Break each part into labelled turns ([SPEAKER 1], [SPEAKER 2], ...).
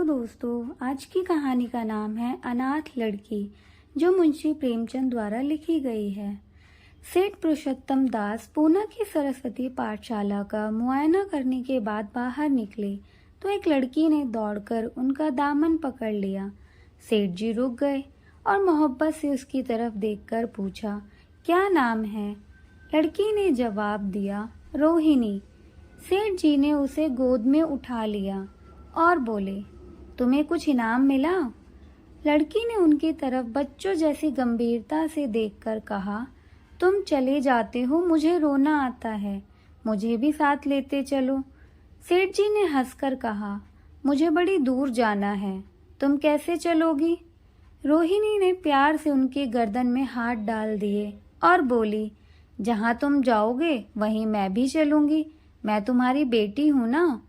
[SPEAKER 1] दोस्तों, आज की कहानी का नाम है अनाथ लड़की, जो मुंशी प्रेमचंद द्वारा लिखी गई है। सेठ पुरुषोत्तम दास पूना की सरस्वती पाठशाला का मुआयना करने के बाद बाहर निकले तो एक लड़की ने दौड़कर उनका दामन पकड़ लिया। सेठ जी रुक गए और मोहब्बत से उसकी तरफ देखकर पूछा, क्या नाम है? लड़की ने जवाब दिया, रोहिणी। सेठ जी ने उसे गोद में उठा लिया और बोले, तुम्हें कुछ इनाम मिला? लड़की ने उनकी तरफ बच्चों जैसी गंभीरता से देखकर कहा, तुम चले जाते हो, मुझे रोना आता है, मुझे भी साथ लेते चलो। सेठ जी ने हंसकर कहा, मुझे बड़ी दूर जाना है, तुम कैसे चलोगी? रोहिणी ने प्यार से उनके गर्दन में हाथ डाल दिए और बोली, जहाँ तुम जाओगे वहीं मैं भी चलूंगी, मैं तुम्हारी बेटी हूँ ना।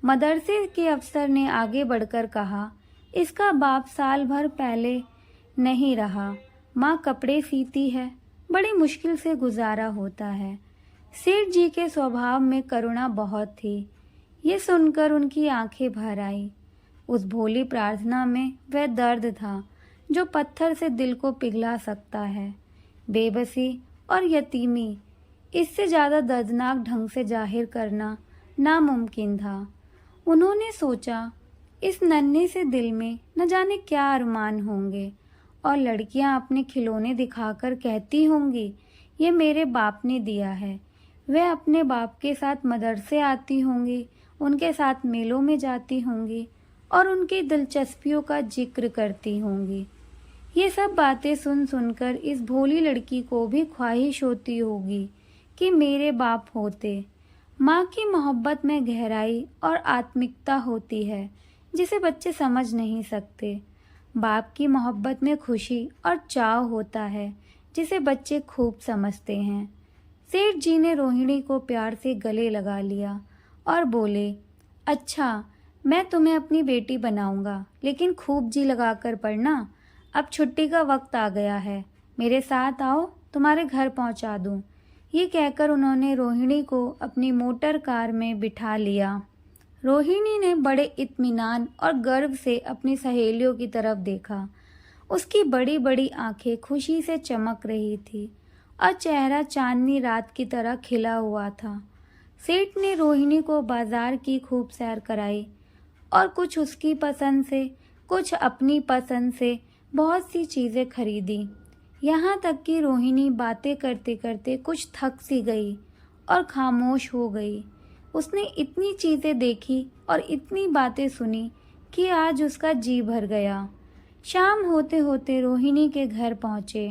[SPEAKER 1] मदरसे के अफसर ने आगे बढ़कर कहा, इसका बाप साल भर पहले नहीं रहा, माँ कपड़े सीती है, बड़ी मुश्किल से गुजारा होता है। सेठ जी के स्वभाव में करुणा बहुत थी। ये सुनकर उनकी आंखें भर आई। उस भोली प्रार्थना में वह दर्द था जो पत्थर से दिल को पिघला सकता है। बेबसी और यतीमी, इससे ज्यादा दर्दनाक ढंग से जाहिर करना नामुमकिन था। उन्होंने सोचा, इस नन्हे से दिल में न जाने क्या अरमान होंगे और लड़कियां अपने खिलौने दिखाकर कहती होंगी, ये मेरे बाप ने दिया है। वह अपने बाप के साथ मदरसे आती होंगी, उनके साथ मेलों में जाती होंगी और उनकी दिलचस्पियों का जिक्र करती होंगी। ये सब बातें सुन सुनकर इस भोली लड़की को भी ख्वाहिश होती होगी कि मेरे बाप होते। माँ की मोहब्बत में गहराई और आत्मिकता होती है जिसे बच्चे समझ नहीं सकते। बाप की मोहब्बत में खुशी और चाव होता है जिसे बच्चे खूब समझते हैं। सेठ जी ने रोहिणी को प्यार से गले लगा लिया और बोले, अच्छा, मैं तुम्हें अपनी बेटी बनाऊंगा, लेकिन खूब जी लगाकर पढ़ना। अब छुट्टी का वक्त आ गया है, मेरे साथ आओ, तुम्हारे घर पहुंचा दूं। ये कहकर उन्होंने रोहिणी को अपनी मोटर कार में बिठा लिया। रोहिणी ने बड़े इत्मीनान और गर्व से अपनी सहेलियों की तरफ देखा। उसकी बड़ी बड़ी आंखें खुशी से चमक रही थी और चेहरा चांदनी रात की तरह खिला हुआ था। सेठ ने रोहिणी को बाजार की खूब सैर कराई और कुछ उसकी पसंद से, कुछ अपनी पसंद से बहुत सी चीजें खरीदी। यहाँ तक कि रोहिणी बातें करते करते कुछ थक सी गई और खामोश हो गई। उसने इतनी चीजें देखी और इतनी बातें सुनी कि आज उसका जी भर गया। शाम होते होते रोहिणी के घर पहुंचे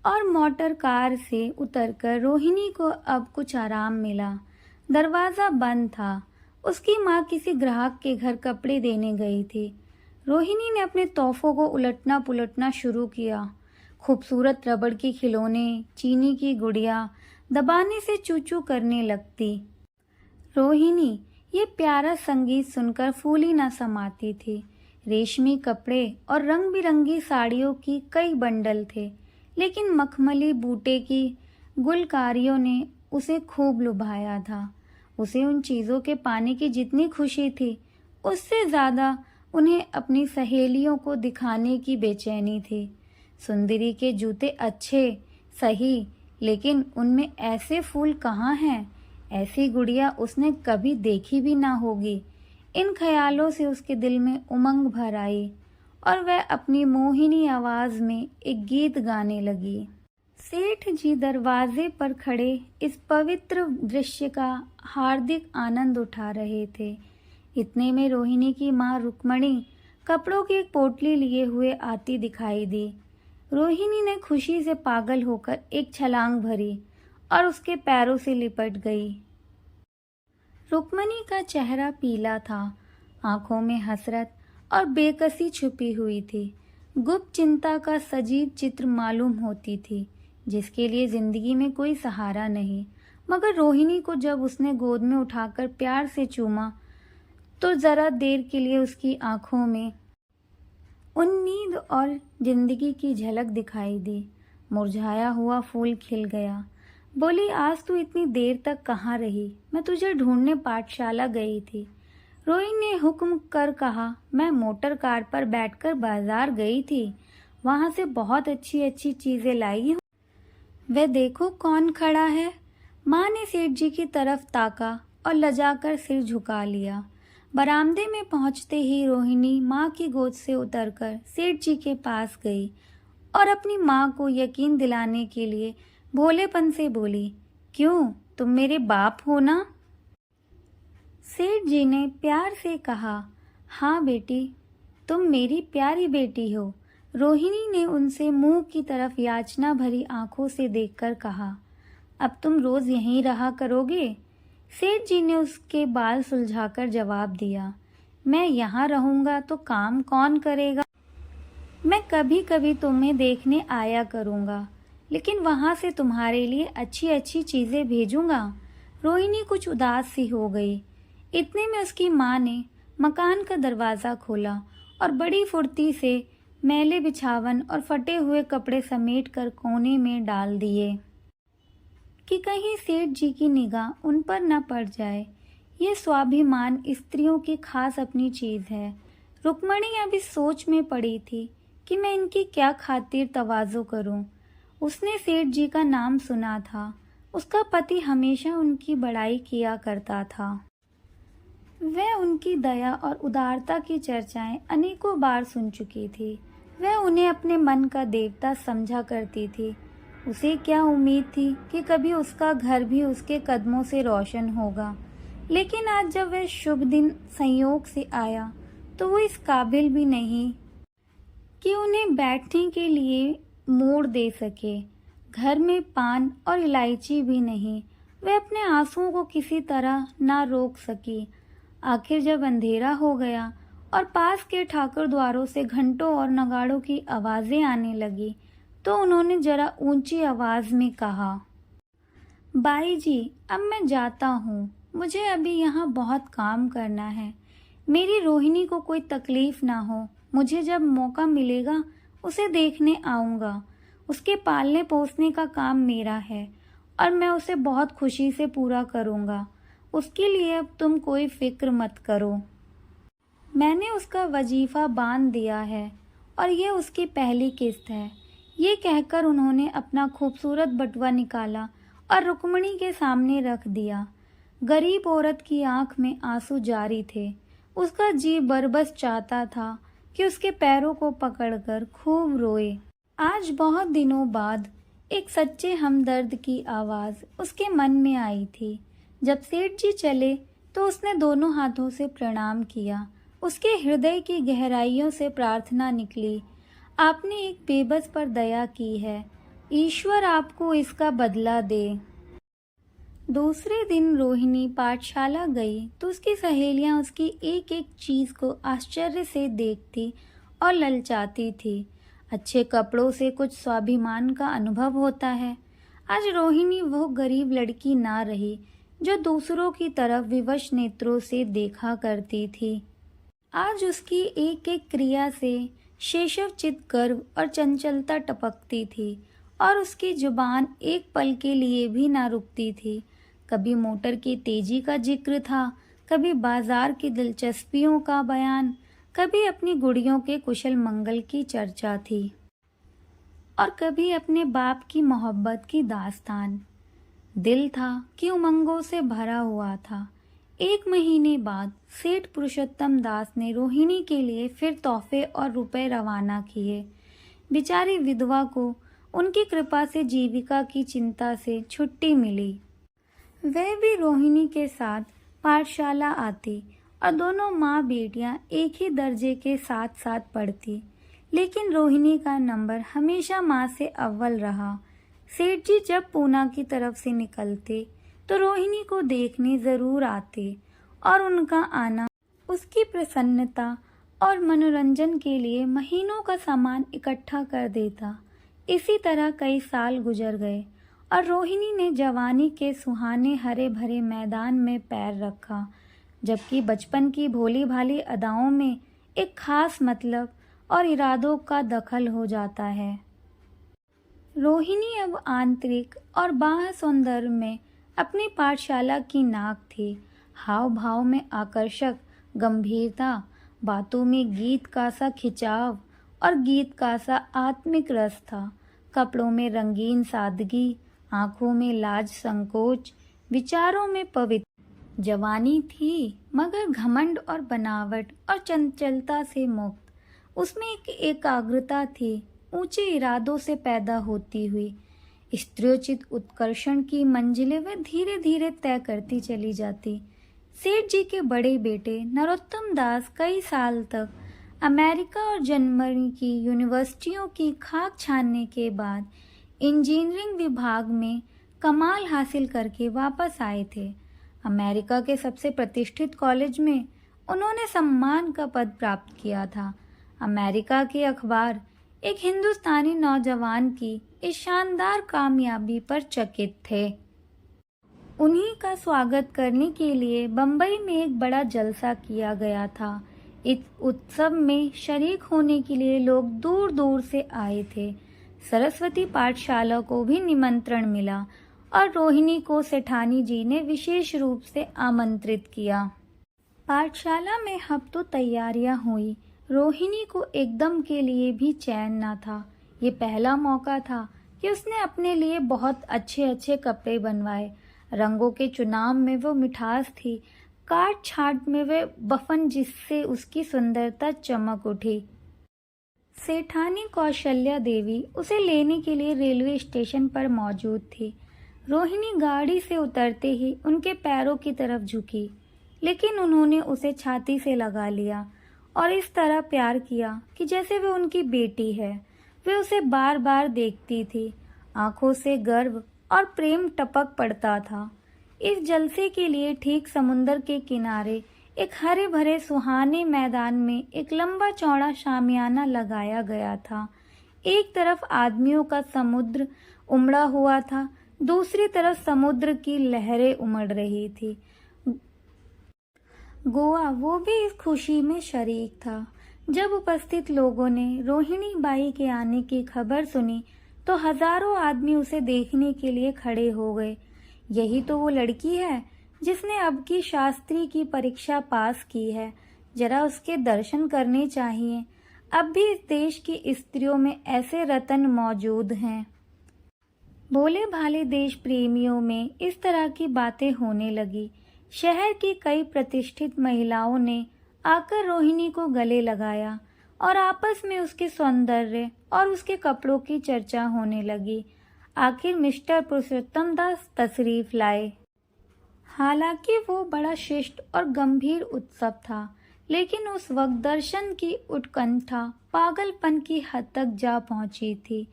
[SPEAKER 1] और मोटर कार से उतरकर रोहिणी को अब कुछ आराम मिला। दरवाजा बंद था। उसकी माँ किसी ग्राहक के घर कपड़े देने गई थी। रोहिणी ने अपने तोहफों को उलटना पुलटना शुरू किया। खूबसूरत रबड़ की खिलौने, चीनी की गुड़िया दबाने से चू चू करने लगती। रोहिणी ये प्यारा संगीत सुनकर फूली न समाती थी। रेशमी कपड़े और रंग बिरंगी साड़ियों की कई बंडल थे, लेकिन मखमली बूटे की गुलकारियों ने उसे खूब लुभाया था। उसे उन चीज़ों के पाने की जितनी खुशी थी, उससे ज़्यादा उन्हें अपनी सहेलियों को दिखाने की बेचैनी थी। सुंदरी के जूते अच्छे सही, लेकिन उनमें ऐसे फूल कहाँ हैं? ऐसी गुड़िया उसने कभी देखी भी ना होगी। इन ख्यालों से उसके दिल में उमंग भर आई और वह अपनी मोहिनी आवाज में एक गीत गाने लगी। सेठ जी दरवाजे पर खड़े इस पवित्र दृश्य का हार्दिक आनंद उठा रहे थे। इतने में रोहिणी की माँ रुक्मणी कपड़ों की एक पोटली लिए हुए आती दिखाई दी। रोहिणी ने खुशी से पागल होकर एक छलांग भरी और उसके पैरों से लिपट गई। रुक्मणी का चेहरा पीला था, आंखों में हसरत और बेकसी छुपी हुई थी। गुप्त चिंता का सजीव चित्र मालूम होती थी, जिसके लिए जिंदगी में कोई सहारा नहीं। मगर रोहिणी को जब उसने गोद में उठाकर प्यार से चूमा तो जरा देर के लिए उसकी आंखों में उम्मीद और जिंदगी की झलक दिखाई दी। मुरझाया हुआ फूल खिल गया। बोली, आज तू इतनी देर तक कहाँ रही? मैं तुझे ढूंढने पाठशाला गई थी। रोहिणी ने हुक्म कर कहा, मैं मोटर कार पर बैठकर बाजार गई थी, वहां से बहुत अच्छी अच्छी चीजें लाई हूँ। वह देखो कौन खड़ा है। माँ ने सेठ जी की तरफ ताका और लजाकर सिर झुका लिया। बरामदे में पहुंचते ही रोहिणी माँ की गोद से उतरकर सेठ जी के पास गई और अपनी माँ को यकीन दिलाने के लिए भोलेपन से बोली, क्यों, तुम मेरे बाप हो ना? सेठ जी ने प्यार से कहा, हाँ बेटी, तुम मेरी प्यारी बेटी हो। रोहिणी ने उनसे मुंह की तरफ याचना भरी आंखों से देखकर कहा, अब तुम रोज यहीं रहा करोगे? सेठ जी ने उसके बाल सुलझाकर जवाब दिया, मैं यहाँ रहूंगा तो काम कौन करेगा? मैं कभी कभी तुम्हें देखने आया करूंगा, लेकिन वहां से तुम्हारे लिए अच्छी अच्छी चीजें भेजूंगा। रोहिणी कुछ उदास सी हो गई। इतने में उसकी माँ ने मकान का दरवाज़ा खोला और बड़ी फुर्ती से मैले बिछावन और फटे हुए कपड़े समेट कर कोने में डाल दिए कि कहीं सेठ जी की निगाह उन पर न पड़ जाए। ये स्वाभिमान स्त्रियों की खास अपनी चीज़ है। रुक्मणी अभी सोच में पड़ी थी कि मैं इनकी क्या खातिर तवाज़ो करूं। उसने सेठ जी का नाम सुना था। उसका पति हमेशा उनकी बड़ाई किया करता था। वह उनकी दया और उदारता की चर्चाएं अनेकों बार सुन चुकी थी। वह उन्हें अपने मन का देवता समझा करती थी। उसे क्या उम्मीद थी कि कभी उसका घर भी उसके कदमों से रोशन होगा, लेकिन आज जब वह शुभ दिन संयोग से आया तो वो इस काबिल भी नहीं कि उन्हें बैठने के लिए मोड़ दे सके। घर में पान और इलायची भी नहीं। वह अपने आंसुओं को किसी तरह ना रोक सकी। आखिर जब अंधेरा हो गया और पास के ठाकुर द्वारों से घंटों और नगाड़ों की आवाजें आने लगी तो उन्होंने जरा ऊंची आवाज में कहा, बाई जी, अब मैं जाता हूँ। मुझे अभी यहाँ बहुत काम करना है। मेरी रोहिणी को कोई तकलीफ ना हो। मुझे जब मौका मिलेगा उसे देखने आऊँगा। उसके पालने पोसने का काम मेरा है और मैं उसे बहुत खुशी से पूरा करूँगा। उसके लिए अब तुम कोई फिक्र मत करो। मैंने उसका वजीफा बांध दिया है और ये उसकी पहली किस्त है। ये कहकर उन्होंने अपना खूबसूरत बटुआ निकाला और रुक्मणी के सामने रख दिया। गरीब औरत की आंख में आंसू जारी थे। उसका जी बरबस चाहता था कि उसके पैरों को पकड़कर खूब रोए। आज बहुत दिनों बाद एक सच्चे हमदर्द की आवाज उसके मन में आई थी। जब सेठ जी चले तो उसने दोनों हाथों से प्रणाम किया। उसके हृदय की गहराइयों से प्रार्थना निकली, आपने एक बेबस पर दया की है, ईश्वर आपको इसका बदला दे। दूसरे दिन रोहिणी पाठशाला गई तो उसकी सहेलियां उसकी एक एक चीज को आश्चर्य से देखती और ललचाती थी। अच्छे कपड़ों से कुछ स्वाभिमान का अनुभव होता है। आज रोहिणी वो गरीब लड़की ना रही जो दूसरों की तरफ विवश नेत्रों से देखा करती थी। आज उसकी एक एक क्रिया से शेषवचित गर्व और चंचलता टपकती थी और उसकी जुबान एक पल के लिए भी ना रुकती थी। कभी मोटर की तेजी का जिक्र था, कभी बाजार की दिलचस्पियों का बयान, कभी अपनी गुड़ियों के कुशल मंगल की चर्चा थी और कभी अपने बाप की मोहब्बत की दास्तान। दिल था कि उमंगों से भरा हुआ था। 1 महीने बाद सेठ पुरुषोत्तम दास ने रोहिणी के लिए फिर तोहफे और रुपए रवाना किए। बेचारी विधवा को उनकी कृपा से जीविका की चिंता से छुट्टी मिली। वह भी रोहिणी के साथ पाठशाला आती और दोनों माँ बेटियां एक ही दर्जे के साथ साथ पढ़ती, लेकिन रोहिणी का नंबर हमेशा माँ से अव्वल रहा। सेठ जी जब पूना की तरफ से निकलते तो रोहिणी को देखने जरूर आते और उनका आना उसकी प्रसन्नता और मनोरंजन के लिए महीनों का सामान इकट्ठा कर देता। इसी तरह कई साल गुजर गए और रोहिणी ने जवानी के सुहाने हरे भरे मैदान में पैर रखा, जबकि बचपन की भोली भाली अदाओं में एक खास मतलब और इरादों का दखल हो जाता है। रोहिणी अब आंतरिक और बाह्य सौंदर्य में अपनी पाठशाला की नाक थी। हाव भाव में आकर्षक गंभीरता, बातों में गीत का सा खिंचाव और गीत का सा आत्मिक रस था। कपड़ों में रंगीन सादगी, आंखों में लाज संकोच, विचारों में पवित्र जवानी थी, मगर घमंड और बनावट और चंचलता से मुक्त। उसमें एक एकाग्रता थी, ऊंचे इरादों से पैदा होती हुई। स्त्रीयोचित उत्कर्षण की मंजिलें वह धीरे धीरे तय करती चली जाती। सेठ जी के बड़े बेटे नरोत्तम दास कई साल तक अमेरिका और जर्मनी की यूनिवर्सिटियों की खाक छानने के बाद इंजीनियरिंग विभाग में कमाल हासिल करके वापस आए थे। अमेरिका के सबसे प्रतिष्ठित कॉलेज में उन्होंने सम्मान का पद प्राप्त किया था। अमेरिका के अखबार एक हिंदुस्तानी नौजवान की इस शानदार कामयाबी पर चकित थे। उन्हीं का स्वागत करने के लिए बंबई में एक बड़ा जलसा किया गया था। इस उत्सव में शरीक होने के लिए लोग दूर दूर से आए थे। सरस्वती पाठशाला को भी निमंत्रण मिला और रोहिणी को सेठानी जी ने विशेष रूप से आमंत्रित किया। पाठशाला में हफ्तों तैयारियां हुई। रोहिणी को एकदम के लिए भी चैन न था। ये पहला मौका था कि उसने अपने लिए बहुत अच्छे अच्छे कपड़े बनवाए। रंगों के चुनाव में वो मिठास थी, काट छाट में वे बफन जिससे उसकी सुंदरता चमक उठी। सेठानी कौशल्या देवी उसे लेने के लिए रेलवे स्टेशन पर मौजूद थी। रोहिणी गाड़ी से उतरते ही उनके पैरों की तरफ झुकी, लेकिन उन्होंने उसे छाती से लगा लिया और इस तरह प्यार किया कि जैसे वे उनकी बेटी है। वे उसे बार बार देखती थी, आंखों से गर्व और प्रेम टपक पड़ता था। इस जलसे के लिए ठीक समुंदर के किनारे एक हरे भरे सुहाने मैदान में एक लंबा चौड़ा शामियाना लगाया गया था। एक तरफ आदमियों का समुद्र उमड़ा हुआ था, दूसरी तरफ समुद्र की लहरें उमड़ रही थी। गोवा वो भी इस खुशी में शरीक था। जब उपस्थित लोगों ने रोहिणी बाई के आने की खबर सुनी तो हजारों आदमी उसे देखने के लिए खड़े हो गए। यही तो वो लड़की है जिसने अब की शास्त्री की परीक्षा पास की है। जरा उसके दर्शन करने चाहिए। अब भी इस देश की स्त्रियों में ऐसे रत्न मौजूद हैं। भोले भाले देश प्रेमियों में इस तरह की बातें होने लगी। शहर की कई प्रतिष्ठित महिलाओं ने आकर रोहिणी को गले लगाया और आपस में उसके सौंदर्य और उसके कपड़ों की चर्चा होने लगी। आखिर मिस्टर पुरुषोत्तम दास तशरीफ लाए। हालांकि वो बड़ा शिष्ट और गंभीर उत्सव था, लेकिन उस वक्त दर्शन की उत्कंठा पागलपन की हद तक जा पहुंची थी।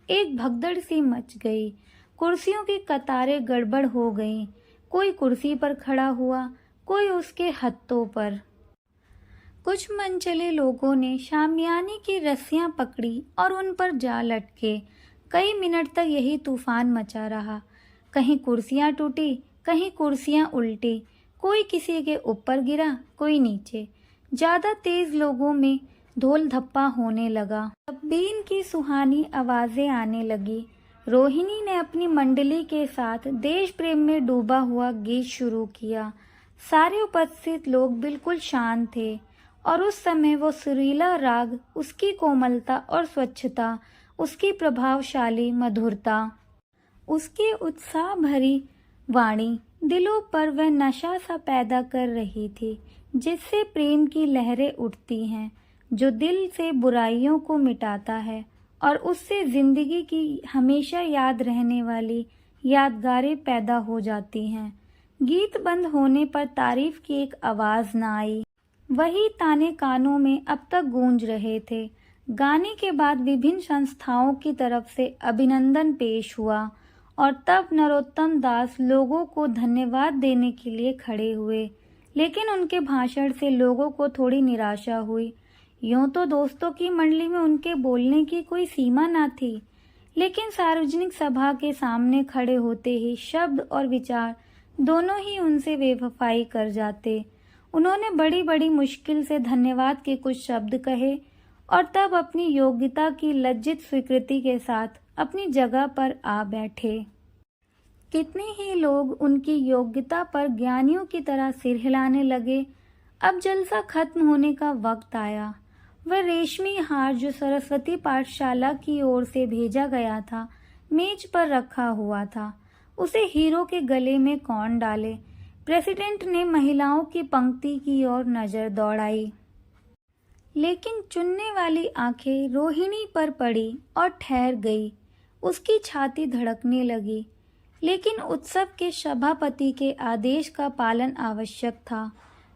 [SPEAKER 1] एक भगदड़ सी मच गई। कुर्सियों की कतारें गड़बड़ हो गईं। कोई कुर्सी पर खड़ा हुआ, कोई उसके हत्थों पर। कुछ मनचले लोगों ने शामियाने की रस्सियां पकड़ी और उन पर जा लटके। कई मिनट तक यही तूफान मचा रहा। कहीं कुर्सियां टूटी, कहीं कुर्सियां उल्टी। कोई किसी के ऊपर गिरा, कोई नीचे। ज्यादा तेज लोगों में ढोल धप्पा होने लगा। तब्बीन की सुहानी आवाजें आने लगी। रोहिणी ने अपनी मंडली के साथ देश प्रेम में डूबा हुआ गीत शुरू किया। सारे उपस्थित लोग बिल्कुल शांत थे और उस समय वो सुरीला राग, उसकी कोमलता और स्वच्छता, उसकी प्रभावशाली मधुरता, उसकी उत्साह भरी वाणी दिलों पर वह नशा सा पैदा कर रही थी, जिससे प्रेम की लहरें उठती हैं, जो दिल से बुराइयों को मिटाता है और उससे जिंदगी की हमेशा याद रहने वाली यादगारें पैदा हो जाती हैं। गीत बंद होने पर तारीफ की एक आवाज न आई। वही ताने कानों में अब तक गूंज रहे थे। गाने के बाद विभिन्न संस्थाओं की तरफ से अभिनंदन पेश हुआ और तब नरोत्तम दास लोगों को धन्यवाद देने के लिए खड़े हुए, लेकिन उनके भाषण से लोगों को थोड़ी निराशा हुई। यूं तो दोस्तों की मंडली में उनके बोलने की कोई सीमा न थी, लेकिन सार्वजनिक सभा के सामने खड़े होते ही शब्द और विचार दोनों ही उनसे बेवफाई कर जाते। उन्होंने बड़ी बड़ी मुश्किल से धन्यवाद के कुछ शब्द कहे और तब अपनी योग्यता की लज्जित स्वीकृति के साथ अपनी जगह पर आ बैठे। कितने ही लोग उनकी योग्यता पर ज्ञानियों की तरह सिर हिलाने लगे। अब जलसा खत्म होने का वक्त आया। वह रेशमी हार जो सरस्वती पाठशाला की ओर से भेजा गया था मेज पर रखा हुआ था। उसे हीरो के गले में कौन डाले? प्रेसिडेंट ने महिलाओं की पंक्ति की ओर नजर दौड़ाई, लेकिन चुनने वाली आंखें रोहिणी पर पड़ी और ठहर गई। उसकी छाती धड़कने लगी, लेकिन उत्सव के सभापति के आदेश का पालन आवश्यक था।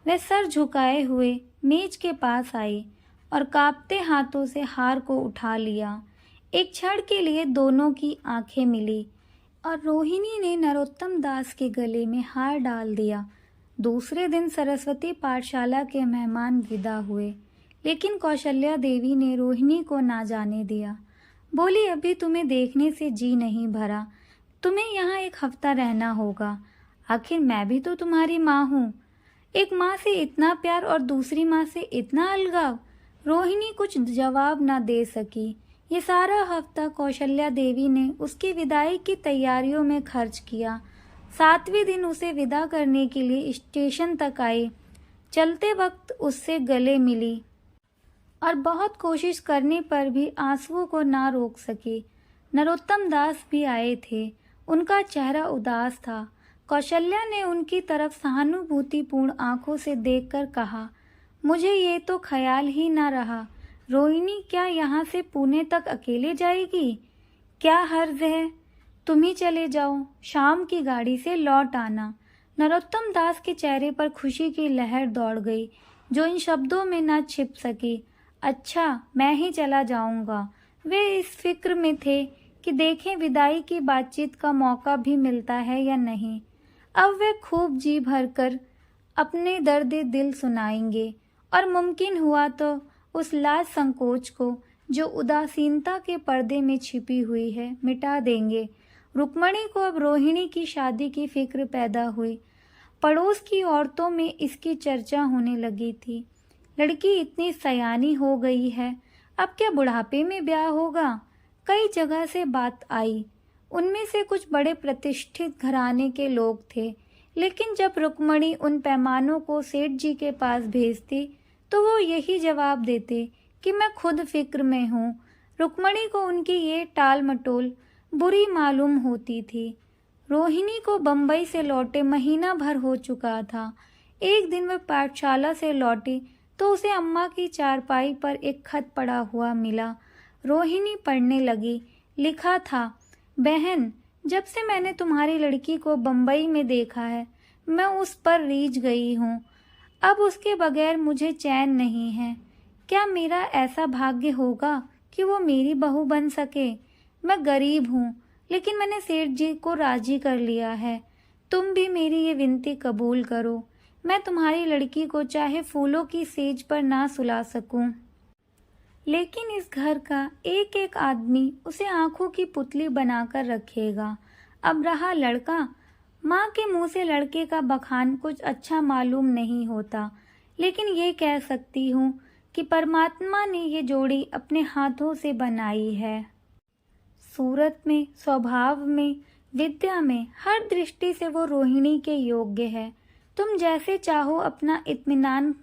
[SPEAKER 1] वह सर झुकाए हुए मेज के पास आई और कांपते हाथों से हार को उठा लिया। एक क्षण के लिए दोनों की आंखें मिली और रोहिणी ने नरोत्तम दास के गले में हार डाल दिया। दूसरे दिन सरस्वती पाठशाला के मेहमान विदा हुए, लेकिन कौशल्या देवी ने रोहिणी को ना जाने दिया। बोली, अभी तुम्हें देखने से जी नहीं भरा, तुम्हें यहाँ एक हफ्ता रहना होगा। आखिर मैं भी तो तुम्हारी माँ हूँ। एक माँ से इतना प्यार और दूसरी माँ से इतना अलगाव। रोहिणी कुछ जवाब ना दे सकी। ये सारा हफ्ता कौशल्या देवी ने उसकी विदाई की तैयारियों में खर्च किया। 7वें दिन उसे विदा करने के लिए स्टेशन तक आई। चलते वक्त उससे गले मिली और बहुत कोशिश करने पर भी आंसुओं को ना रोक सकी। नरोत्तम दास भी आए थे। उनका चेहरा उदास था। कौशल्या ने उनकी तरफ सहानुभूतिपूर्ण आंखों से देखकर कहा, मुझे ये तो ख्याल ही ना रहा। रोहिणी क्या यहाँ से पुणे तक अकेले जाएगी? क्या हर्ज है? तुम ही चले जाओ, शाम की गाड़ी से लौट आना। नरोत्तम दास के चेहरे पर खुशी की लहर दौड़ गई, जो इन शब्दों में न छिप सकी। अच्छा, मैं ही चला जाऊंगा। वे इस फिक्र में थे कि देखें विदाई की बातचीत का मौका भी मिलता है या नहीं। अब वे खूब जी भरकर अपने दर्द दिल सुनाएंगे और मुमकिन हुआ तो उस लाज संकोच को जो उदासीनता के पर्दे में छिपी हुई है मिटा देंगे। रुक्मणी को अब रोहिणी की शादी की फिक्र पैदा हुई। पड़ोस की औरतों में इसकी चर्चा होने लगी थी। लड़की इतनी सयानी हो गई है, अब क्या बुढ़ापे में ब्याह होगा? कई जगह से बात आई। उनमें से कुछ बड़े प्रतिष्ठित घराने के लोग थे, लेकिन जब रुक्मणी उन पैमानों को सेठ जी के पास भेजती तो वो यही जवाब देते कि मैं खुद फिक्र में हूँ। रुक्मणी को उनकी ये टाल मटोल बुरी मालूम होती थी। रोहिणी को बम्बई से लौटे महीना भर हो चुका था। एक दिन वह पाठशाला से लौटी तो उसे अम्मा की चारपाई पर एक खत पड़ा हुआ मिला। रोहिणी पढ़ने लगी। लिखा था, बहन, जब से मैंने तुम्हारी लड़की को बम्बई में देखा है, मैं उस पर रीझ गई हूँ। अब उसके बगैर मुझे चैन नहीं है। क्या मेरा ऐसा भाग्य होगा कि वो मेरी बहू बन सके? मैं गरीब हूँ, लेकिन मैंने सेठ जी को राजी कर लिया है। तुम भी मेरी ये विनती कबूल करो। मैं तुम्हारी लड़की को चाहे फूलों की सेज पर ना सुला सकूं, लेकिन इस घर का एक एक आदमी उसे आंखों की पुतली बनाकर रखेगा। अब रहा लड़का, माँ के मुंह से लड़के का बखान कुछ अच्छा मालूम नहीं होता, लेकिन ये कह सकती हूँ कि परमात्मा ने ये जोड़ी अपने हाथों से बनाई है। सूरत में, स्वभाव में, विद्या में, हर दृष्टि से वो रोहिणी के योग्य है। तुम जैसे चाहो अपना इत्मीनान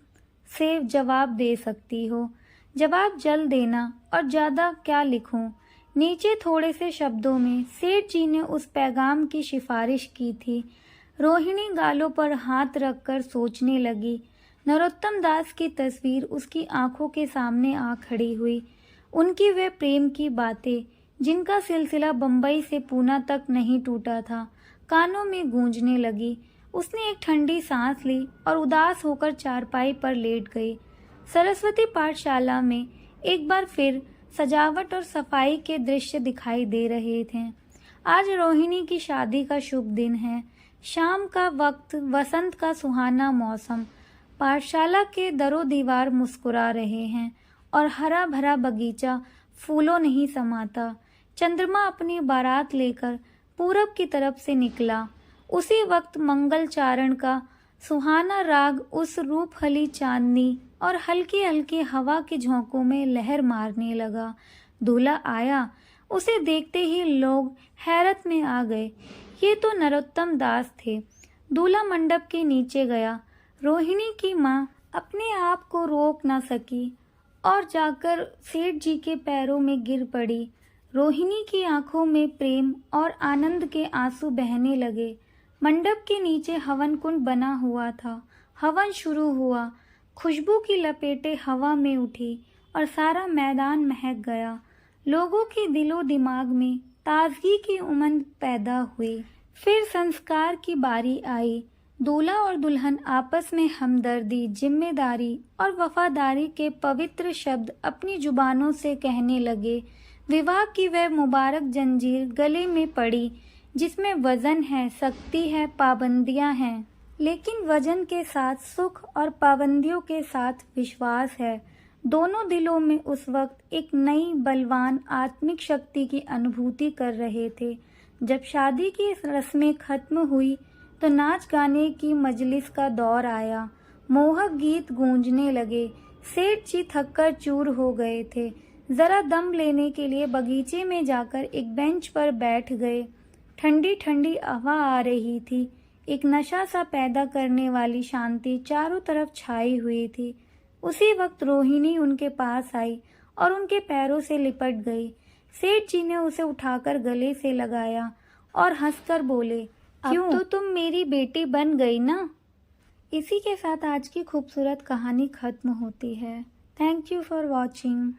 [SPEAKER 1] से जवाब दे सकती हो। जवाब जल्द देना, और ज़्यादा क्या लिखूं। नीचे थोड़े से शब्दों में सेठ जी ने उस पैगाम की सिफारिश की थी। रोहिणी गालों पर हाथ रखकर सोचने लगी। नरोत्तम दास की तस्वीर उसकी आंखों के सामने आ खड़ी हुई। उनकी वे प्रेम की बातें, जिनका सिलसिला बम्बई से पूना तक नहीं टूटा था, कानों में गूंजने लगी। उसने एक ठंडी सांस ली और उदास होकर चारपाई पर लेट गई। सरस्वती पाठशाला में एक बार फिर सजावट और सफाई के दृश्य दिखाई दे रहे थे। आज रोहिणी की शादी का शुभ दिन है। शाम का वक्त, वसंत का सुहाना मौसम। पाठशाला के दरो दीवार मुस्कुरा रहे हैं और हरा भरा बगीचा फूलों नहीं समाता। चंद्रमा अपनी बारात लेकर पूरब की तरफ से निकला। उसी वक्त मंगल चारण का सुहाना राग उस रूपहली चांदनी और हल्की हल्की हवा के झोंकों में लहर मारने लगा। दूल्हा आया। उसे देखते ही लोग हैरत में आ गए। ये तो नरोत्तम दास थे। दूल्हा मंडप के नीचे गया। रोहिणी की माँ अपने आप को रोक न सकी और जाकर सेठ जी के पैरों में गिर पड़ी। रोहिणी की आंखों में प्रेम और आनंद के आंसू बहने लगे। मंडप के नीचे हवन कुंड बना हुआ था। हवन शुरू हुआ। खुशबू की लपेटें हवा में उठी और सारा मैदान महक गया। लोगों के दिलो दिमाग में ताजगी की उमंग पैदा हुई। फिर संस्कार की बारी आई। दूल्हा और दुल्हन आपस में हमदर्दी, जिम्मेदारी और वफादारी के पवित्र शब्द अपनी जुबानों से कहने लगे। विवाह की वह मुबारक जंजीर गले में पड़ी जिसमें वजन है, शक्ति है, पाबंदियां हैं, लेकिन वजन के साथ सुख और पाबंदियों के साथ विश्वास है। दोनों दिलों में उस वक्त एक नई बलवान आत्मिक शक्ति की अनुभूति कर रहे थे। जब शादी की रस्में खत्म हुई तो नाच गाने की मजलिस का दौर आया। मोहक गीत गूंजने लगे। सेठ जी थककर चूर हो गए थे। जरा दम लेने के लिए बगीचे में जाकर एक बेंच पर बैठ गए। ठंडी ठंडी हवा आ रही थी। एक नशा सा पैदा करने वाली शांति चारों तरफ छाई हुई थी। उसी वक्त रोहिणी उनके पास आई और उनके पैरों से लिपट गई। सेठ जी ने उसे उठाकर गले से लगाया और हंसकर बोले, क्यों, अब तो तुम मेरी बेटी बन गई ना। इसी के साथ आज की खूबसूरत कहानी खत्म होती है। Thank you for watching.